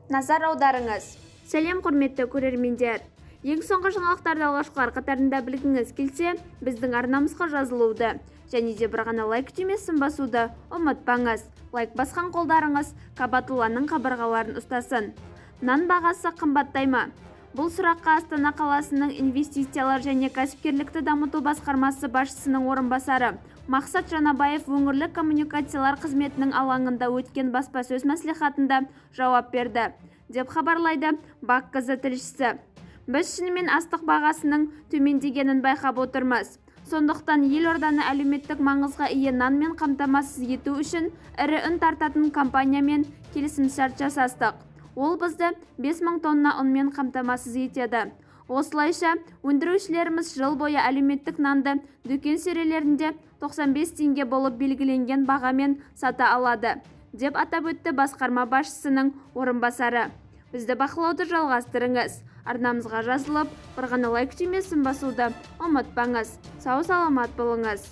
назар аударыңыз. Сәлем құрметті көрермендер. Ең соңғы жаңалықтарды алғашқылар қатарында білгіңіз келсе, біздің арнамызға жазылуды және де бір ғана лайк түймесін басуды ұмытпаңыз. Лайк басқан қолдарыңыз Кабатулланың қабырғаларын ұстасын. Нан бағасы қымбаттай ма? Бұл сұраққа Астана қаласының инвестициялар және кәсіпкерлікті дамыту басқармасы басшысының орынбасары Мақсат Жанабаев өңірлік коммуникациялар қызметінің алаңында өткен баспасөз мәслихатында жауап берді, деп хабарлайды Бақ.кз тілшісі. Біз шынымен астық бағасының төмендегенін байқап отырмыз. Сондықтан елорданы әлеуметтік маңызға ие нанмен қамтамасыз ету үшін ірі үн тартатын компаниямен келісімшарт жасастық. Ол бізді 5000 тонна ұнмен қамтамасыз етеді. Осылайша өндірушілеріміз жыл бойы әлеуметтік нанды дүкен сөрелерінде 95 теңге болып белгіленген бағамен сата алады, деп атап өтті басқарма басшысының орынбасары. Бізді бақылауды жалғастырыңыз. Арнамызға жазылып, бір ғана лайк түймесін басуды ұмытпаңыз. Сау саламат болыңыз.